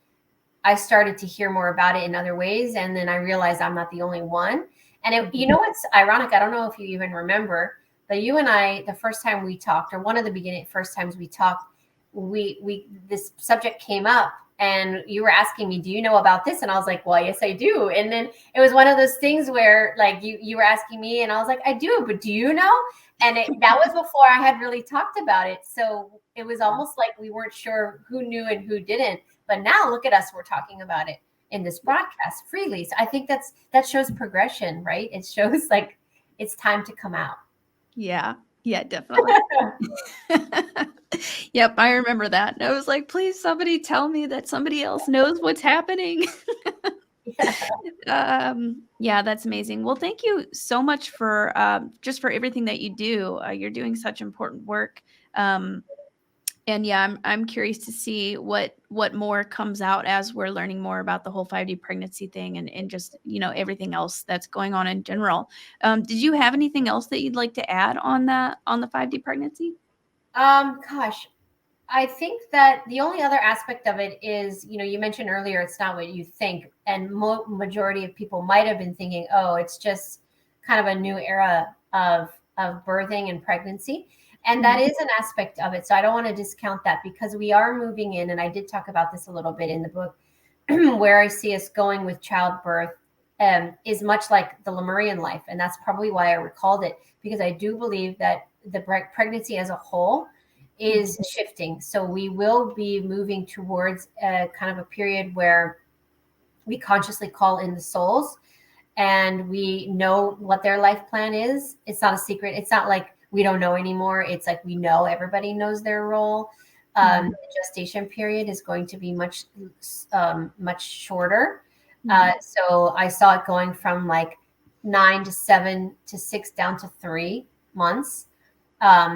I started to hear more about it in other ways. And then I realized I'm not the only one. And Mhm. you know what's ironic? I don't know if you even remember, but you and I, the first time we talked, or one of the first times we talked, we this subject came up, and you were asking me, "Do you know about this?" And I was like, "Well, yes, I do." And then it was one of those things where, like, you were asking me, and I was like, "I do, but do you know?" And that was before I had really talked about it, so it was almost like we weren't sure who knew and who didn't. But now look at us, we're talking about it in this broadcast freely. So I think that shows progression, right? It shows like it's time to come out. Yeah. Yeah, definitely. Yep, I remember that. And I was like, "Please, somebody tell me that somebody else knows what's happening." Yeah. Yeah, that's amazing. Well, thank you so much for just for everything that you do. You're doing such important work. Um, and yeah, I'm curious to see what more comes out as we're learning more about the whole 5D pregnancy thing and just everything else that's going on in general. Did you have anything else that you'd like to add on the 5D pregnancy? Gosh, I think that the only other aspect of it is, you mentioned earlier, it's not what you think. And majority of people might have been thinking, oh, it's just kind of a new era of birthing and pregnancy. And that is an aspect of it. So I don't want to discount that, because we are moving in, and I did talk about this a little bit in the book, where I see us going with childbirth is much like the Lemurian life. And that's probably why I recalled it, because I do believe that the pregnancy as a whole is shifting. So we will be moving towards a kind of a period where we consciously call in the souls, and we know what their life plan is. It's not a secret. It's not like we don't know anymore. It's like we know, everybody knows their role. The gestation period is going to be much shorter. So I saw it going from like 9 to 7 to 6 down to 3 months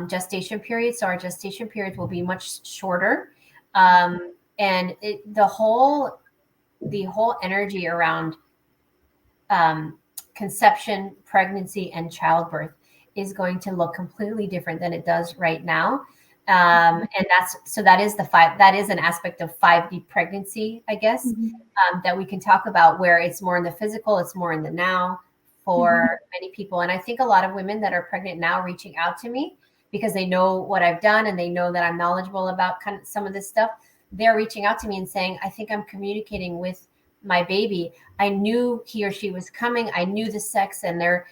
gestation period. So our gestation periods will be much shorter. And the whole energy around conception, pregnancy, and childbirth is going to look completely different than it does right now. And that is an aspect of 5D pregnancy, I guess, that we can talk about, where it's more in the physical, it's more in the now for many people. And I think a lot of women that are pregnant now reaching out to me because they know what I've done and they know that I'm knowledgeable about kind of some of this stuff. They're reaching out to me and saying, I think I'm communicating with my baby. I knew he or she was coming. I knew the sex, and they're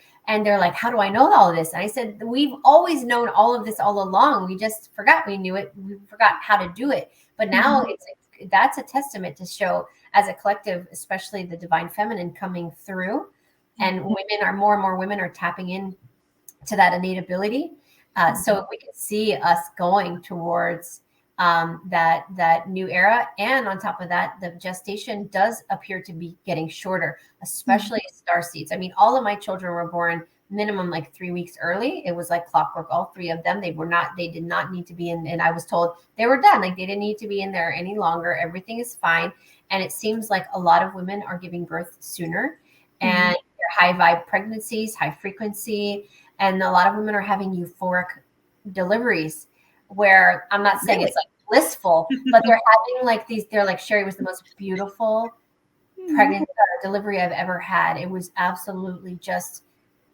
like, how do I know all of this? And I said, we've always known all of this all along. We just forgot we knew it. We forgot how to do it. But now that's a testament to show, as a collective, especially the divine feminine coming through, and more and more women are tapping in to that innate ability. So we can see us going towards that new era. And on top of that, the gestation does appear to be getting shorter, especially starseeds. I mean, all of my children were born minimum like 3 weeks early. It was like clockwork. All 3 of them, they did not need to be in. And I was told they were done. Like, they didn't need to be in there any longer. Everything is fine. And it seems like a lot of women are giving birth sooner, and they're high vibe pregnancies, high frequency. And a lot of women are having euphoric deliveries, where I'm not saying it's like blissful, but they're having like these, they're like, Sherri was the most beautiful pregnant delivery I've ever had. It was absolutely just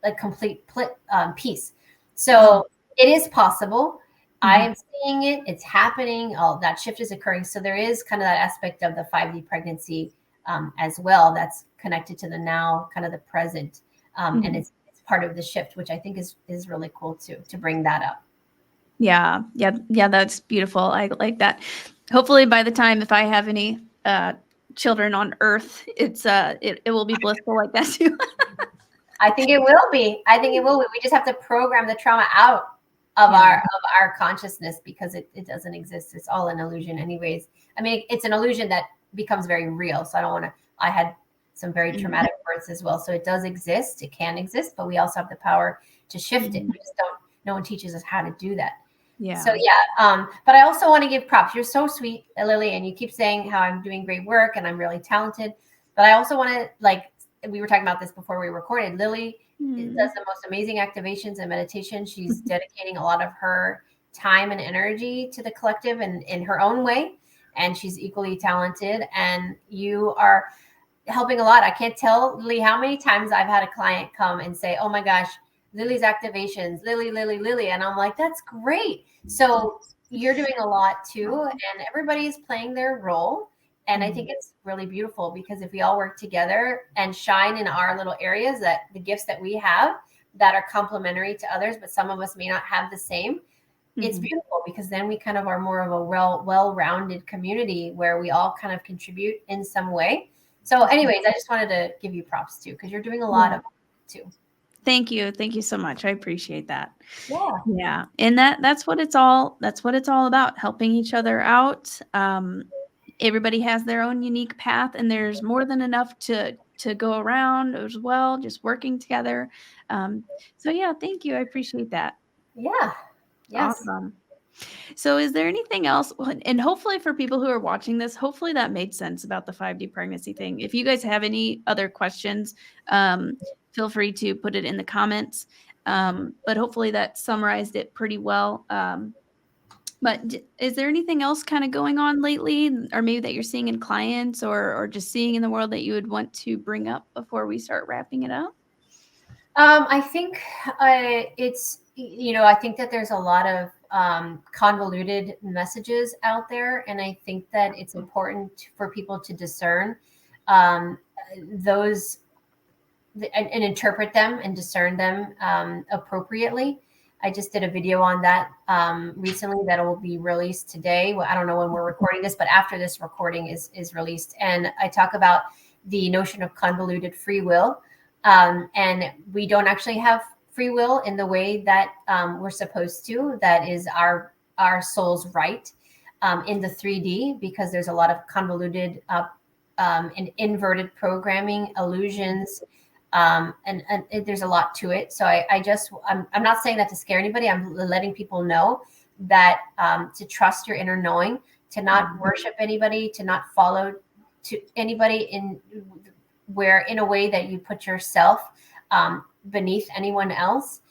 like complete peace. So it is possible. I am seeing it. It's happening. All that shift is occurring. So there is kind of that aspect of the 5D pregnancy as well, that's connected to the now, kind of the present. And it's part of the shift, which I think is really cool too, to bring that up. Yeah. That's beautiful. I like that. Hopefully by the time, if I have any children on Earth, it will be blissful like that too. I think it will be. We just have to program the trauma out of our consciousness, because it doesn't exist. It's all an illusion anyways. I mean, it's an illusion that becomes very real. So I had some very traumatic births as well. So it does exist. It can exist, but we also have the power to shift it. We just no one teaches us how to do that. Yeah. So but I also want to give props. You're so sweet, Lily, and you keep saying how I'm doing great work and I'm really talented. But I also want to, like, we were talking about this before we recorded. Lily does the most amazing activations and meditation. She's dedicating a lot of her time and energy to the collective and in her own way. And she's equally talented. And you are helping a lot. I can't tell, Lily, how many times I've had a client come and say, oh my gosh, Lily's activations, Lily. And I'm like, that's great. So you're doing a lot too. And everybody's playing their role. And I think it's really beautiful, because if we all work together and shine in our little areas, that the gifts that we have that are complementary to others, but some of us may not have the same, it's beautiful, because then we kind of are more of a well-rounded community where we all kind of contribute in some way. So anyways, I just wanted to give you props too, because you're doing a lot of it too. Thank you. Thank you so much. I appreciate that. Yeah. And that's what it's all about, helping each other out. Everybody has their own unique path, and there's more than enough to go around as well, just working together. So yeah, thank you. I appreciate that. Yeah. Yes. Awesome. So is there anything else? And hopefully for people who are watching this, hopefully that made sense about the 5D pregnancy thing. If you guys have any other questions, feel free to put it in the comments. But hopefully that summarized it pretty well. But is there anything else kind of going on lately, or maybe that you're seeing in clients or just seeing in the world that you would want to bring up before we start wrapping it up? I think it's, I think that there's a lot of convoluted messages out there. And I think that it's important for people to discern those and interpret them and discern them appropriately. I just did a video on that recently that will be released today. Well, I don't know when we're recording this, but after this recording is released. And I talk about the notion of convoluted free will. And we don't actually have free will in the way that we're supposed to. That is our soul's right in the 3D, because there's a lot of convoluted and inverted programming, illusions, and there's a lot to it. So I'm not saying that to scare anybody. I'm letting people know that to trust your inner knowing, to not worship anybody, to not follow to anybody in a way that you put yourself beneath anyone else.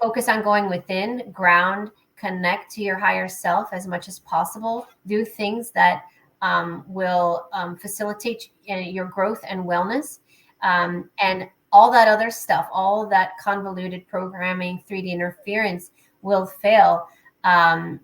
Focus on going within, ground, connect to your higher self as much as possible. Do things that will facilitate your growth and wellness. And all that other stuff, all that convoluted programming, 3D interference will fail. And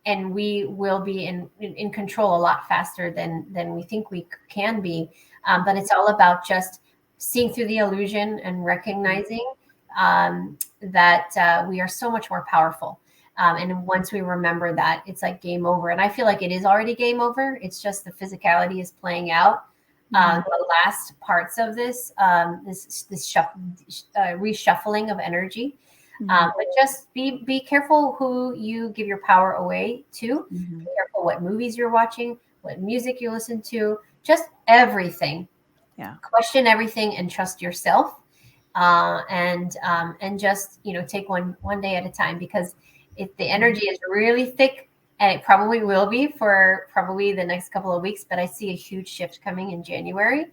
we will be in control a lot faster than we think we can be. But it's all about just seeing through the illusion and recognizing that we are so much more powerful. And once we remember that, it's like game over. And I feel like it is already game over. It's just the physicality is playing out. The last parts of this reshuffling of energy. But just be careful who you give your power away to. Be careful what movies you're watching, what music you listen to, just everything. Yeah. Question everything and trust yourself. And just, take one day at a time, because if the energy is really thick, and it probably will be for probably the next couple of weeks, but I see a huge shift coming in January,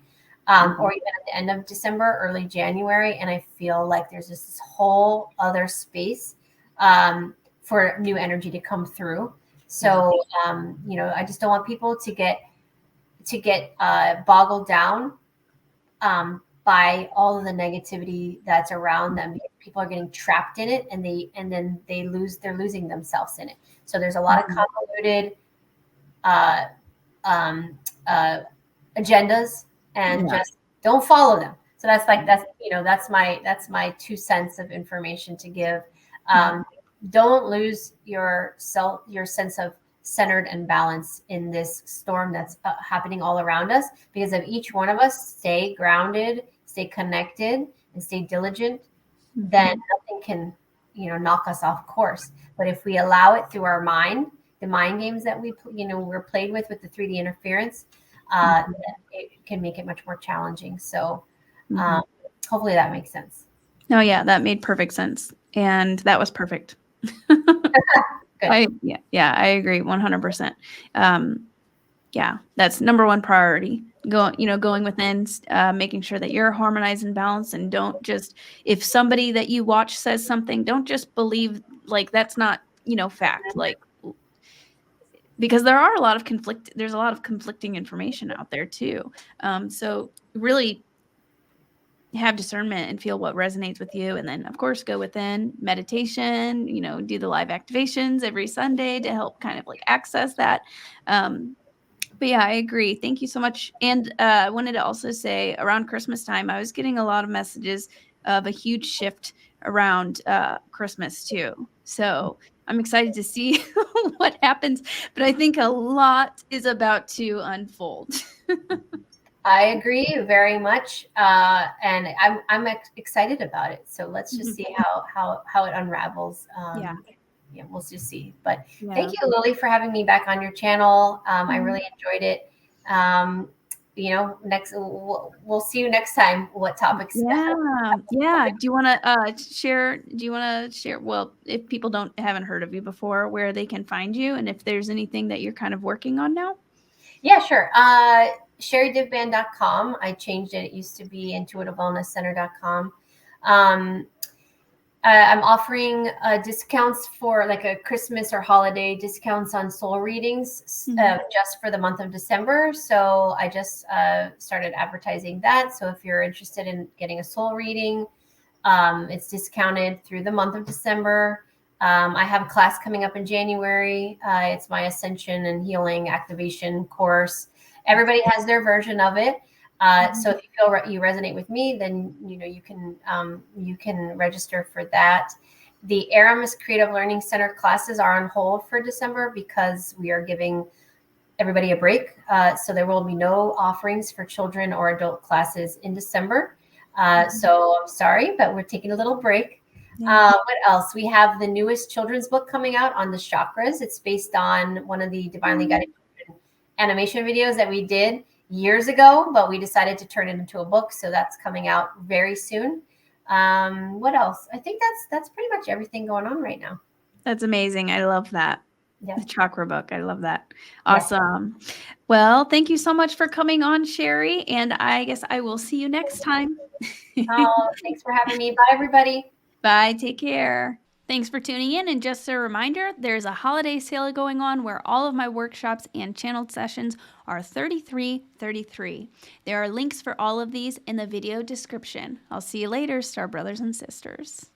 or even at the end of December, early January. And I feel like there's just this whole other space for new energy to come through. So, I just don't want people to get boggled down by all of the negativity that's around them. People are getting trapped in it, and then they're losing themselves in it. So there's a lot of convoluted agendas, and just don't follow them. So that's my 2 cents of information to give. Don't lose your sense of centered and balance in this storm that's happening all around us, because if each one of us stay grounded, stay connected, and stay diligent, then nothing can knock us off course. But if we allow it through our mind, the mind games that we're played with the 3D interference, it can make it much more challenging. So hopefully that makes sense. Oh yeah, that made perfect sense, and that was perfect. I agree 100%. Yeah, that's number one priority. Going within, making sure that you're harmonized and balanced, and don't just, if somebody that you watch says something, don't just believe like that's not, fact, like, because there's a lot of conflicting information out there too. So really have discernment and feel what resonates with you. And then of course, go within meditation, do the live activations every Sunday to help kind of like access that. But yeah, I agree. Thank you so much. And I wanted to also say, around Christmas time, I was getting a lot of messages of a huge shift around Christmas too. So I'm excited to see what happens. But I think a lot is about to unfold. I agree very much, and I'm excited about it. So let's just see how it unravels. We'll just see. But thank you, Lily, for having me back on your channel. I really enjoyed it. Next we'll see you next time. What topics? Yeah. Do you want to share? Well, if people haven't heard of you before, where they can find you, and if there's anything that you're kind of working on now? Yeah, sure. SherriDivband.com. I changed it. It used to be IntuitiveWellnessCenter.com. I'm offering discounts for like a Christmas or holiday discounts on soul readings just for the month of December. So I just started advertising that. So if you're interested in getting a soul reading, it's discounted through the month of December. I have a class coming up in January. It's my Ascension and Healing Activation course. Everybody has their version of it. So if you feel you resonate with me, then you can register for that. The Aramis Creative Learning Center classes are on hold for December because we are giving everybody a break. So there will be no offerings for children or adult classes in December. So I'm sorry, but we're taking a little break. What else? We have the newest children's book coming out on the chakras. It's based on one of the Divinely Guided animation videos that we did years ago, but we decided to turn it into a book. So that's coming out very soon. What else? I think that's pretty much everything going on right now. That's amazing. I love that. Yeah. The chakra book. I love that. Awesome. Yeah. Well, thank you so much for coming on, Sherri. And I guess I will see you next time. Oh, thanks for having me. Bye, everybody. Bye. Take care. Thanks for tuning in. And just a reminder, there's a holiday sale going on where all of my workshops and channeled sessions are $33.33. There are links for all of these in the video description. I'll see you later, Star Brothers and Sisters.